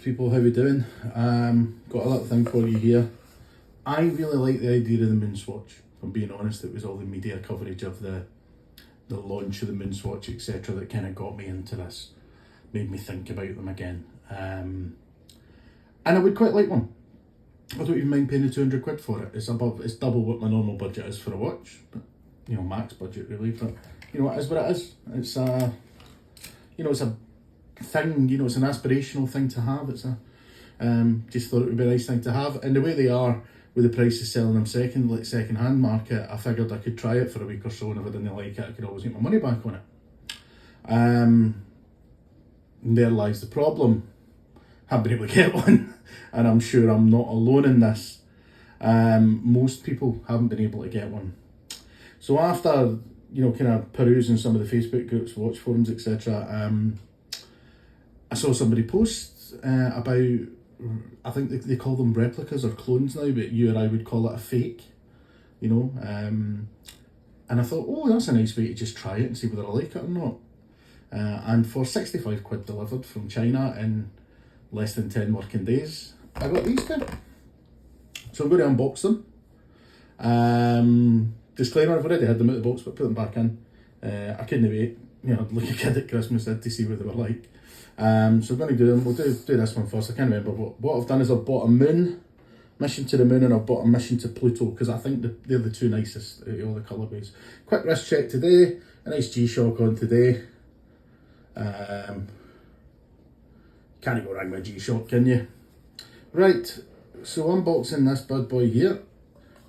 people, how we doing? Got a little thing for you here. I really like the idea of the Moonswatch. If I'm being honest, it was all the media coverage of the launch of the Moonswatch, etc., that kind of got me into this, made me think about them again. And I would quite like one. I don't even mind paying the 200 quid for it. It's double what my normal budget is for a watch, but you know, max budget really. But you know, it is what it is. It's it's a thing. You know, it's an aspirational thing to have. It's a just thought it would be a nice thing to have. And the way they are with the prices selling them second hand market, I figured I could try it for a week or so, and if I didn't like it, I could always get my money back on it. And there lies the problem. Haven't been able to get one, and I'm sure I'm not alone in this. Most people haven't been able to get one. So after, you know, kind of perusing some of the Facebook groups, watch forums, etc., I saw somebody post about, I think they call them replicas or clones now, but you or I would call it a fake, you know. And I thought, oh, that's a nice way to just try it and see whether I like it or not. And for 65 quid delivered from China in less than 10 working days, I got these two. So I'm going to unbox them. Disclaimer, I've already had them out of the box, but put them back in. I couldn't wait, you know, like a kid at Christmas, to see what they were like. So I'm going to do them. We'll do this one first. I can't remember what I've done is I've bought a mission to the moon, and I've bought a mission to Pluto, because I think they're the two nicest out of all the colourways. Quick wrist check today, a nice G-Shock on today. Can't go wrong with a G-Shock, can you? Right, so unboxing this bad boy here.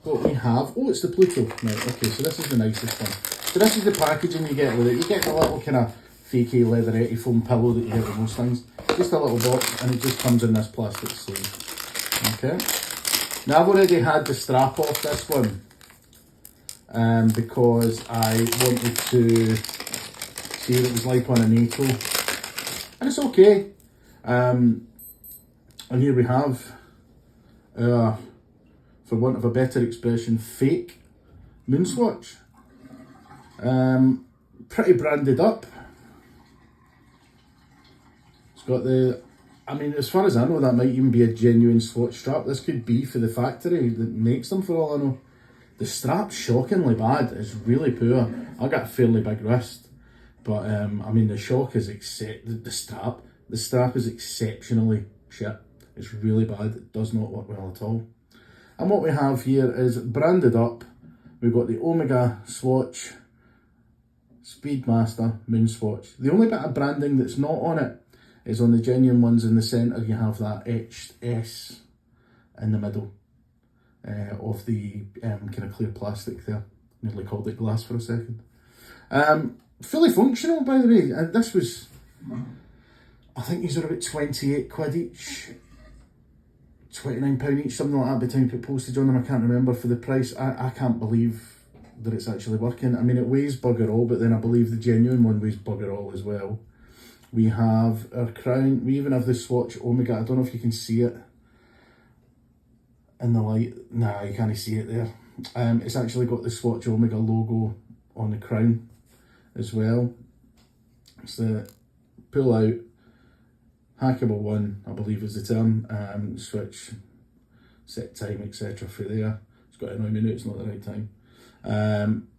What we have, oh, it's the Pluto. Right, okay, so this is the nicest one. So this is the packaging you get with it. You get the little kind of fakey leatherette foam pillow that you get with most things. Just a little box, and it just comes in this plastic sleeve. Okay. Now I've already had the strap off this one, because I wanted to see what it was like on a NATO, and it's okay. And here we have, for want of a better expression, fake Moonswatch. Pretty branded up. It's got the, I mean, as far as I know, that might even be a genuine swatch strap. This could be for the factory that makes them, for all I know. The strap's shockingly bad. It's really poor. I got a fairly big wrist, but I mean, the shock is the strap is exceptionally shit. It's really bad. It does not work well at all. And what we have here is branded up. We've got the Omega Swatch Speedmaster Moonswatch. The only bit of branding that's not on it is on the genuine ones in the centre. You have that etched S in the middle of the kind of clear plastic there. Nearly called it glass for a second. Fully functional, by the way. And this was, I think these are about 28 quid each. £29 each, something like that, by the time you put postage on them. I can't remember for the price. I can't believe that it's actually working. I mean, it weighs bugger all, but then I believe the genuine one weighs bugger all as well. We have our crown. We even have the Swatch Omega. I don't know if you can see it in the light. Nah, you can't see it there. It's actually got the Swatch Omega logo on the crown as well. It's the pull out hackable one, I believe is the term. Switch, set time, etc. for there. It's got to annoy me now, it's not the right time.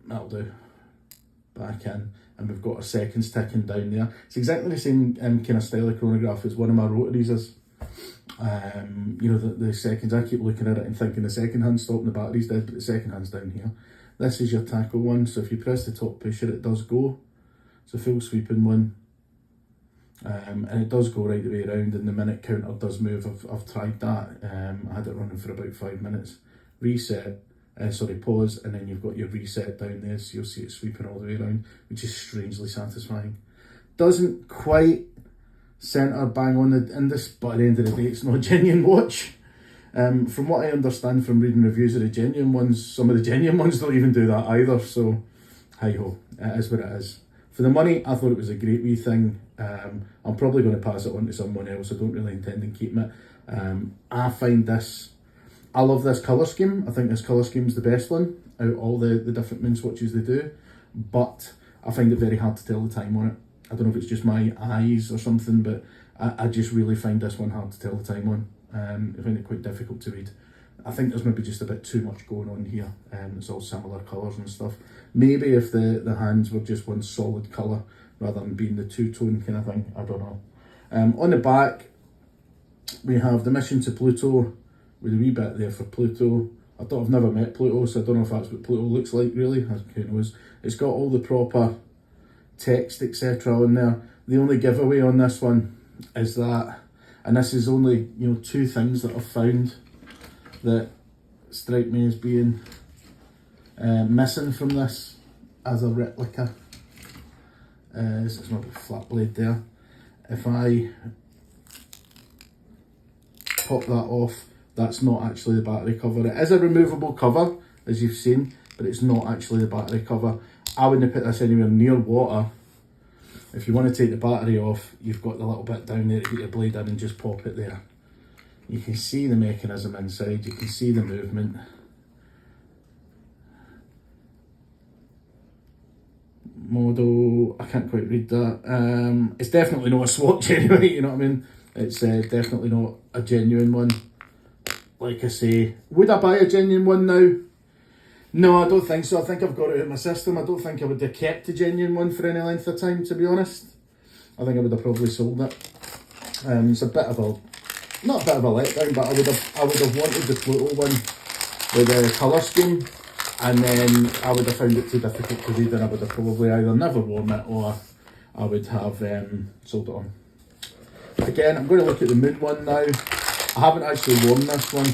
That'll do. Back in, and we've got our seconds ticking down there. It's exactly the same kind of style of chronograph as one of my rotaries is. You know, the seconds, I keep looking at it and thinking the second hand's stopping, the battery's dead, but the second hand's down here. This is your tackle one, so if you press the top pusher, it does go. It's a full sweeping one. And it does go right the way around, and the minute counter does move. I've tried that. I had it running for about 5 minutes. Reset, pause, and then you've got your reset down there, so you'll see it sweeping all the way around, which is strangely satisfying. Doesn't quite centre bang on the indus, but at the end of the day, it's not a genuine watch. From what I understand from reading reviews of the genuine ones, some of the genuine ones don't even do that either, so hi ho, it is what it is. For the money, I thought it was a great wee thing. I'm probably going to pass it on to someone else. I don't really intend on keeping it. I love this colour scheme. I think this colour scheme is the best one out of all the different Moonswatches they do. But I find it very hard to tell the time on it. I don't know if it's just my eyes or something, but I just really find this one hard to tell the time on. I find it quite difficult to read. I think there's maybe just a bit too much going on here. It's all similar colours and stuff. Maybe if the hands were just one solid colour rather than being the two-tone kind of thing, I don't know. On the back, we have the mission to Pluto with a wee bit there for Pluto. I've never met Pluto, so I don't know if that's what Pluto looks like really. Who knows? It's got all the proper text, etc. on there. The only giveaway on this one is that, and this is only, you know, 2 things that I've found that strike me as being missing from this as a replica. It's not a flat blade there. If I pop that off, that's not actually the battery cover. It is a removable cover, as you've seen, but it's not actually the battery cover. I wouldn't put this anywhere near water. If you want to take the battery off, you've got the little bit down there to get your blade in and just pop it there. You can see the mechanism inside, you can see the movement. Model, I can't quite read that. It's definitely not a swatch anyway, you know what I mean? It's definitely not a genuine one. Like I say, would I buy a genuine one now? No, I don't think so. I think I've got it out of my system. I don't think I would have kept a genuine one for any length of time, to be honest. I think I would have probably sold it. It's a bit of a, not a bit of a letdown, but I would have wanted the Pluto one with the colour scheme, and then I would have found it too difficult to read, and I would have probably either never worn it or I would have sold it on. Again, I'm going to look at the Moon one now. I haven't actually worn this one.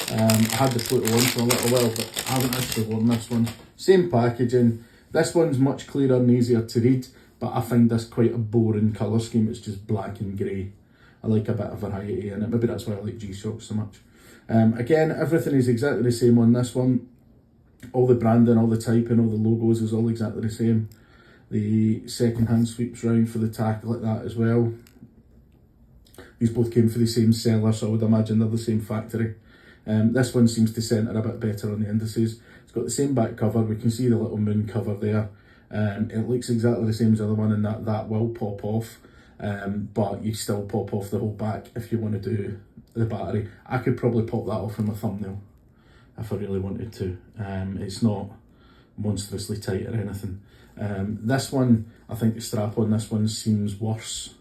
I had the Pluto one for a little while, but I haven't actually worn this one. Same packaging. This one's much clearer and easier to read, but I find this quite a boring colour scheme. It's just black and grey. I like a bit of variety in it. Maybe that's why I like G-Shocks so much. Again, everything is exactly the same on this one. All the branding, all the typing, all the logos is all exactly the same. The second hand sweeps round for the tackle like that as well. These both came for the same seller, so I would imagine they're the same factory. This one seems to centre a bit better on the indices. It's got the same back cover. We can see the little moon cover there. It looks exactly the same as the other one, and that will pop off. But you still pop off the whole back if you want to do the battery. I could probably pop that off in my thumbnail if I really wanted to. It's not monstrously tight or anything. This one, I think the strap on this one seems worse.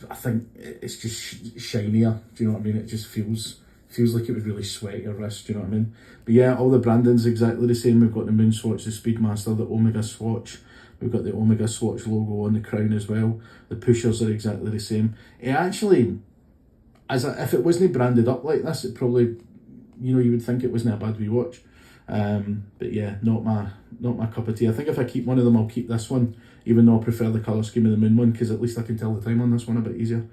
I think it's just shinier. Do you know what I mean? It just feels like it would really sweat your wrist. Do you know what I mean? But yeah, all the branding's exactly the same. We've got the Moonswatch, the Speedmaster, the Omega Swatch. We've got the Omega Swatch logo on the crown as well. The pushers are exactly the same. It actually, if it wasn't branded up like this, it probably, you know, you would think it wasn't a bad wee watch. But yeah, not my cup of tea. I think if I keep one of them, I'll keep this one, even though I prefer the colour scheme of the Moon one, because at least I can tell the time on this one a bit easier.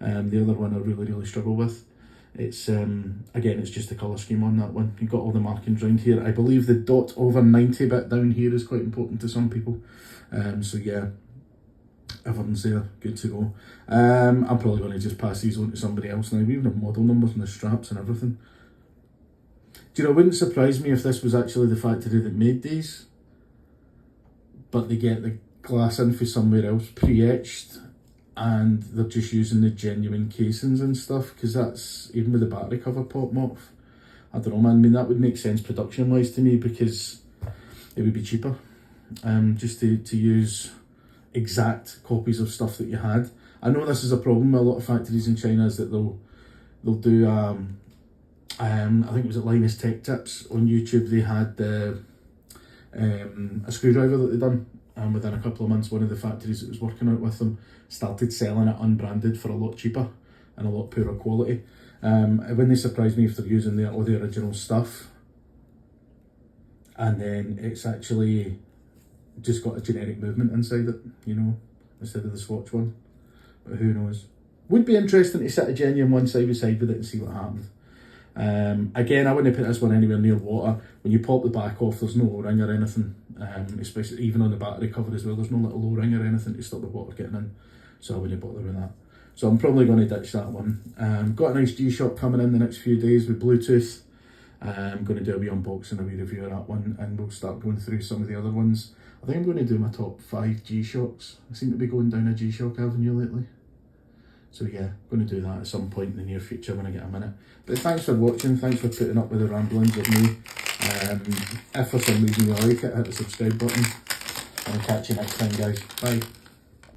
The other one I really struggle with. It's again, it's just the colour scheme on that one. You've got all the markings around here. I believe the dot over 90 bit down here is quite important to some people. So yeah, everything's there, good to go. I'm probably going to just pass these on to somebody else now. We even have model numbers and the straps and everything. Do you know, it wouldn't surprise me if this was actually the factory that made these, but they get the glass in for somewhere else pre-etched, and they're just using the genuine casings and stuff, because that's, even with the battery cover popping off, I don't know, man. I mean, that would make sense production wise to me, because it would be cheaper just to use exact copies of stuff that you had. I know this is a problem with a lot of factories in China, is that they'll do I think it was at Linus Tech Tips on YouTube. They had a screwdriver that they'd done, and within a couple of months, one of the factories that was working out with them started selling it unbranded for a lot cheaper and a lot poorer quality. It wouldn't surprise me if they're using all the original stuff, and then it's actually just got a generic movement inside it, you know, instead of the swatch one. But who knows? Would be interesting to set a genuine one side by side with it and see what happened. Again, I wouldn't put this one anywhere near water. When you pop the back off, there's no O-ring or anything, especially even on the battery cover as well. There's no little O-ring or anything to stop the water getting in, so I wouldn't bother with that. So I'm probably going to ditch that one. Got a nice G-Shock coming in the next few days with Bluetooth. I'm going to do a wee unboxing, a wee review of that one, and we'll start going through some of the other ones. I think I'm going to do my top 5 G-Shocks. I seem to be going down a G-Shock avenue lately. So yeah, going to do that at some point in the near future when I get a minute. But thanks for watching, thanks for putting up with the ramblings of me. If for some reason you like it, hit the subscribe button. And I'll catch you next time, guys. Bye.